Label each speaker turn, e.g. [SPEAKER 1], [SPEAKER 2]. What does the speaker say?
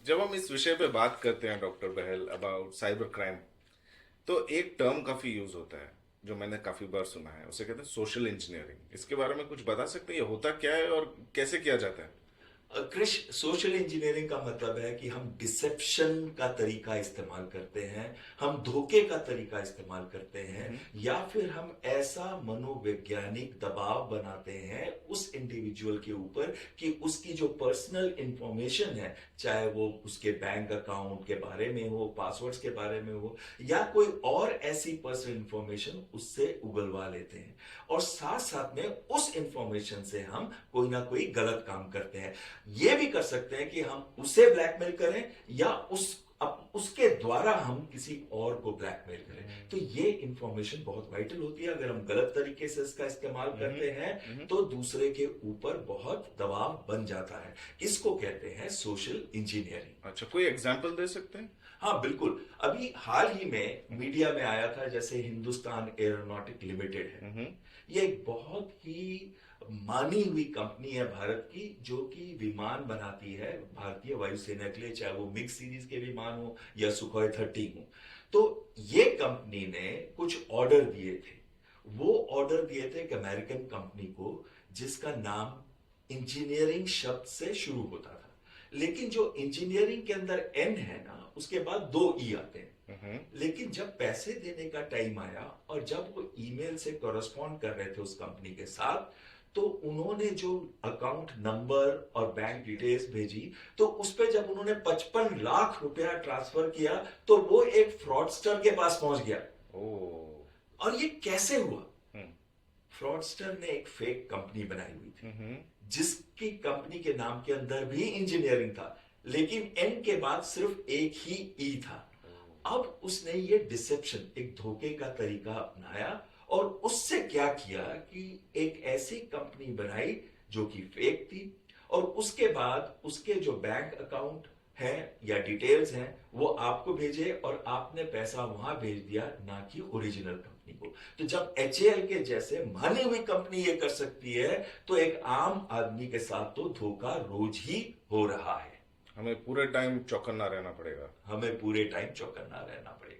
[SPEAKER 1] जब हम इस विषय पे बात करते हैं doctor Bahl about cyber crime, तो एक टर्म काफी यूज होता है जो मैंने काफी बार सुना है, उसे कहते हैं सोशल इंजीनियरिंग। इसके बारे में कुछ बता सकते हैं, ये होता क्या है और कैसे किया जाता है?
[SPEAKER 2] क्रिश, सोशल इंजीनियरिंग का मतलब है कि हम डिसेप्शन का तरीका इस्तेमाल करते हैं, हम धोखे का तरीका इस्तेमाल करते हैं,
[SPEAKER 1] हम्म।
[SPEAKER 2] या फिर हम ऐसा मनोवैज्ञानिक दबाव बनाते हैं उस इंडिविजुअल के ऊपर कि उसकी जो पर्सनल इंफॉर्मेशन है, चाहे वो उसके बैंक अकाउंट के बारे में हो, पासवर्ड्स के बारे में हो, या कोई और ऐसी पर्सनल इंफॉर्मेशन उससे उगलवा लेते हैं, और साथ साथ में उस इंफॉर्मेशन से हम कोई ना कोई गलत काम करते हैं। ये भी कर सकते हैं कि हम उसे ब्लैकमेल करें, या उसके द्वारा हम किसी और को ब्लैकमेल करें। तो ये इंफॉर्मेशन बहुत वाइटल होती है। अगर हम गलत तरीके से इसका इस्तेमाल करते हैं तो दूसरे के ऊपर बहुत दबाव बन जाता है। इसको कहते हैं सोशल इंजीनियरिंग।
[SPEAKER 1] अच्छा, कोई एग्जांपल दे सकते हैं?
[SPEAKER 2] हाँ, बिल्कुल। अभी हाल ही में मीडिया में आया था, जैसे हिंदुस्तान एरोनॉटिक लिमिटेड है।
[SPEAKER 1] हम्म।
[SPEAKER 2] ये एक बहुत ही मानी हुई कंपनी है भारत की, जो कि विमान बनाती है भारतीय वायुसेना के लिए, चाहे वो मिग सीरीज के विमान हो या सुखोई 30 हो। तो ये कंपनी ने कुछ ऑर्डर दिए थे। वो ऑर्डर दिए थे एक अमेरिकन कंपनी को, जिसका नाम इंजीनियरिंग शब्द से शुरू होता था। लेकिन जो इंजीनियरिंग के अंदर एन है ना, उसके बाद दो ई आते हैं।
[SPEAKER 1] हम्म।
[SPEAKER 2] लेकिन जब पैसे देने का टाइम आया और जब वो ईमेल से कॉरेस्पॉन्ड कर रहे थे उस कंपनी के साथ, तो उन्होंने जो अकाउंट नंबर और बैंक डिटेल्स भेजी, तो उस पे जब उन्होंने 55 लाख रुपया ट्रांसफर किया, तो वो एक फ्रॉडस्टर के पास पहुंच गया।
[SPEAKER 1] ओ।
[SPEAKER 2] और ये कैसे हुआ?
[SPEAKER 1] हम्म।
[SPEAKER 2] फ्रॉडस्टर ने एक फेक कंपनी बनाई हुई थी,
[SPEAKER 1] हम्म।
[SPEAKER 2] जिसकी कंपनी के नाम के अंदर भी इंजीनियरिंग था, लेकिन एन के बाद सिर्फ एक ही ई था। अब उसने ये डिसेप्शन, एक धोखे का तरीका अपनाया, और उससे क्या किया कि एक ऐसी कंपनी बनाई जो कि फेक थी, और उसके बाद उसके जो बैंक अकाउंट हैं या डिटेल्स हैं वो आपको भेजे, और आपने पैसा वहां भेज दिया, ना कि ओरिजिनल कंपनी को। तो जब एचएएल के जैसे मानी हुई कंपनी ये कर सकती है, तो एक आम आदमी के साथ तो धोखा रोज ही हो रहा है।
[SPEAKER 1] हमें पूरे टाइम चौकन्ना रहना पड़ेगा।
[SPEAKER 2] हमें पूरे टाइम चौकन्ना रहना पड़ेगा।